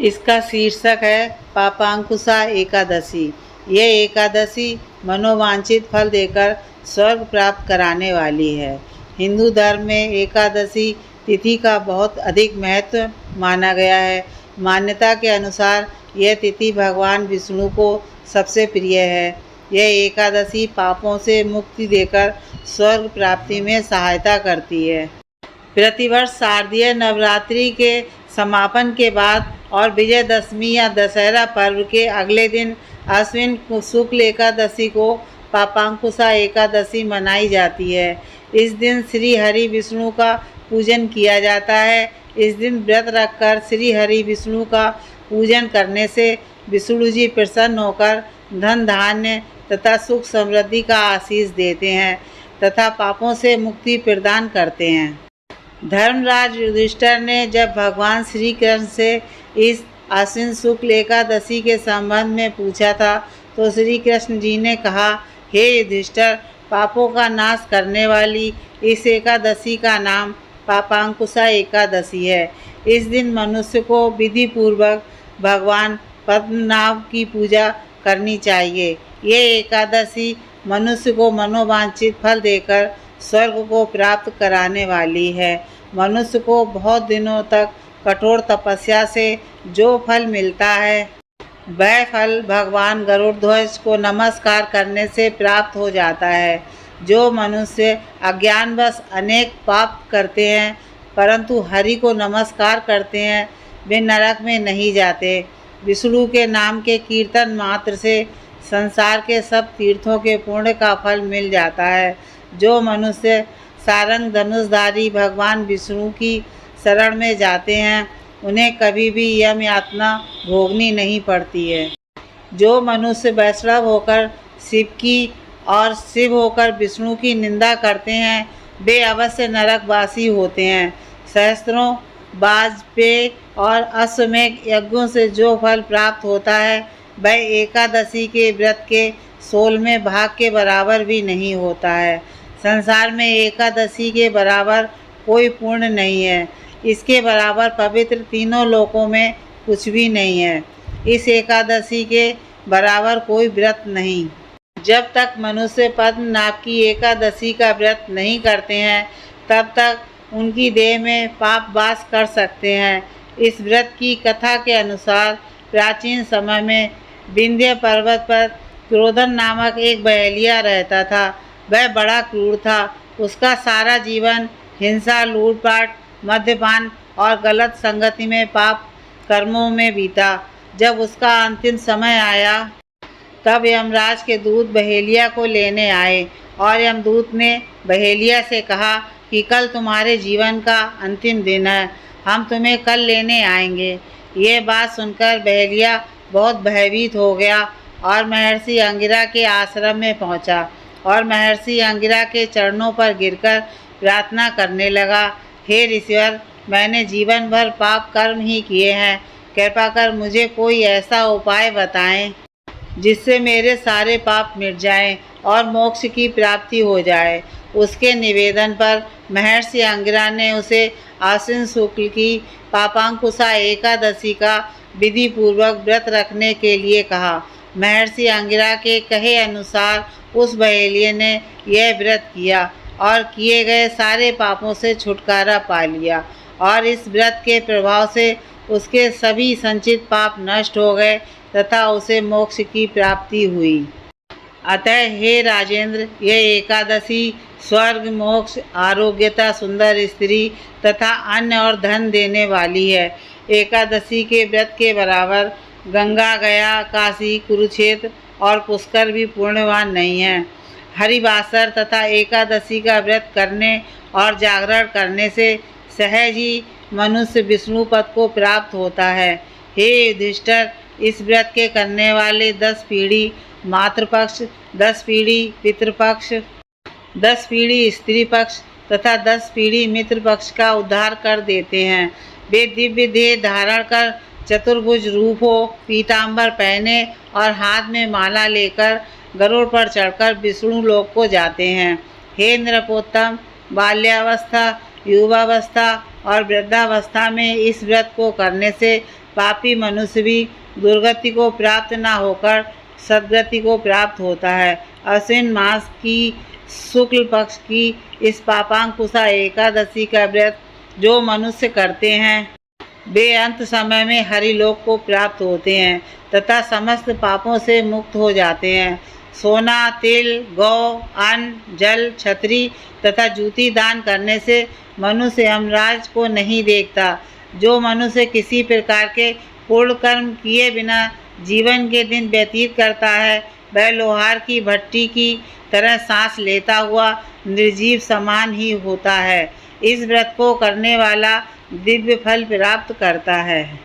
इसका शीर्षक है पापांकुशा एकादशी। यह एकादशी मनोवांछित फल देकर स्वर्ग प्राप्त कराने वाली है। हिंदू धर्म में एकादशी तिथि का बहुत अधिक महत्व माना गया है। मान्यता के अनुसार यह तिथि भगवान विष्णु को सबसे प्रिय है। यह एकादशी पापों से मुक्ति देकर स्वर्ग प्राप्ति में सहायता करती है। प्रतिवर्ष शारदीय नवरात्रि के समापन के बाद और विजयदशमी या दशहरा पर्व के अगले दिन आश्विन शुक्ल एकादशी को पापांकुशा एकादशी मनाई जाती है। इस दिन श्री हरि विष्णु का पूजन किया जाता है। इस दिन व्रत रखकर श्री हरि विष्णु का पूजन करने से विष्णु जी प्रसन्न होकर धन धान्य तथा सुख समृद्धि का आशीष देते हैं तथा पापों से मुक्ति प्रदान करते हैं। धर्मराज युधिष्ठिर ने जब भगवान श्री कृष्ण से इस आश्विन शुक्ल एकादशी के संबंध में पूछा था तो श्री कृष्ण जी ने कहा, हे युधिष्ठिर, पापों का नाश करने वाली इस एकादशी का नाम पापांकुशा एकादशी है। इस दिन मनुष्य को विधि पूर्वक भगवान पद्मनाभ की पूजा करनी चाहिए। ये एकादशी मनुष्य को मनोवांछित फल देकर स्वर्ग को प्राप्त कराने वाली है। मनुष्य को बहुत दिनों तक कठोर तपस्या से जो फल मिलता है वह फल भगवान गरुड़ध्वज को नमस्कार करने से प्राप्त हो जाता है। जो मनुष्य अज्ञानवश अनेक पाप करते हैं परंतु हरि को नमस्कार करते हैं वे नरक में नहीं जाते। विष्णु के नाम के कीर्तन मात्र से संसार के सब तीर्थों के पुण्य का फल मिल जाता है। जो मनुष्य सारंग धनुषधारी भगवान विष्णु की शरण में जाते हैं उन्हें कभी भी यम यातना भोगनी नहीं पड़ती है। जो मनुष्य वैष्णव होकर शिव की और शिव होकर विष्णु की निंदा करते हैं वे अवश्य नरकवासी होते हैं। सहस्त्रों वाजपेय और अश्वमेध यज्ञों से जो फल प्राप्त होता है वह एकादशी के व्रत के 16वें भाग के बराबर भी नहीं होता है। संसार में एकादशी के बराबर कोई पुण्य नहीं है। इसके बराबर पवित्र तीनों लोकों में कुछ भी नहीं है। इस एकादशी के बराबर कोई व्रत नहीं। जब तक मनुष्य पद्मनाभ की एकादशी का व्रत नहीं करते हैं तब तक उनकी देह में पाप वास कर सकते हैं। इस व्रत की कथा के अनुसार प्राचीन समय में विंध्य पर्वत पर क्रोधन नामक एक बहेलिया रहता था। वह बड़ा क्रूर था। उसका सारा जीवन हिंसा, लूटपाट, मद्यपान और गलत संगति में पाप कर्मों में बीता। जब उसका अंतिम समय आया तब यमराज के दूत बहेलिया को लेने आए और यमदूत ने बहेलिया से कहा कि कल तुम्हारे जीवन का अंतिम दिन है, हम तुम्हें कल लेने आएंगे। ये बात सुनकर बहेलिया बहुत भयभीत हो गया और महर्षि अंगिरा के आश्रम में पहुंचा और महर्षि अंगिरा के चरणों पर गिरकर प्रार्थना करने लगा, हे ऋषिवर, मैंने जीवन भर पाप कर्म ही किए हैं। कृपा कर मुझे कोई ऐसा उपाय बताएं जिससे मेरे सारे पाप मिट जाएं और मोक्ष की प्राप्ति हो जाए। उसके निवेदन पर महर्षि अंगिरा ने उसे आश्विन शुक्ल की पापांकुशा एकादशी का विधि पूर्वक व्रत रखने के लिए कहा। महर्षि अंगिरा के कहे अनुसार उस बहेलिये ने यह व्रत किया और किए गए सारे पापों से छुटकारा पा लिया और इस व्रत के प्रभाव से उसके सभी संचित पाप नष्ट हो गए तथा उसे मोक्ष की प्राप्ति हुई। अतः हे राजेंद्र, यह एकादशी स्वर्ग, मोक्ष, आरोग्यता, सुंदर स्त्री तथा अन्न और धन देने वाली है। एकादशी के व्रत के बराबर गंगा, गया, काशी, कुरुक्षेत्र और पुष्कर भी पुण्यवान नहीं है। हरिवासर तथा एकादशी का व्रत करने और जागरण करने से सहज ही मनुष्य विष्णु पद को प्राप्त होता है। हे युधिष्ठिर, इस व्रत के करने वाले 10 पीढ़ी मातृपक्ष, 10 पीढ़ी पितृपक्ष, 10 पीढ़ी स्त्री पक्ष तथा 10 पीढ़ी मित्र पक्ष का उद्धार कर देते हैं। वे दिव्य देह धारण कर चतुर्भुज रूप हो, पीताम्बर पहने और हाथ में माला लेकर गरुड़ पर चढ़कर विष्णु लोक को जाते हैं। हे नृपोत्तम, बाल्यावस्था, युवावस्था और वृद्धावस्था में इस व्रत को करने से पापी मनुष्य भी दुर्गति को प्राप्त न होकर सद्गति को प्राप्त होता है। अश्विन मास की शुक्ल पक्ष की इस पापांकुशा एकादशी का व्रत जो मनुष्य करते हैं वे अंत समय में हरिलोक को प्राप्त होते हैं तथा समस्त पापों से मुक्त हो जाते हैं। सोना, तिल, गौ, अन्न, जल, छतरी तथा जूती दान करने से मनुष्य यमराज को नहीं देखता। जो मनुष्य किसी प्रकार के पूर्ण कर्म किए बिना जीवन के दिन व्यतीत करता है वह लोहार की भट्टी की तरह सांस लेता हुआ निर्जीव समान ही होता है। इस व्रत को करने वाला दिव्य फल प्राप्त करता है।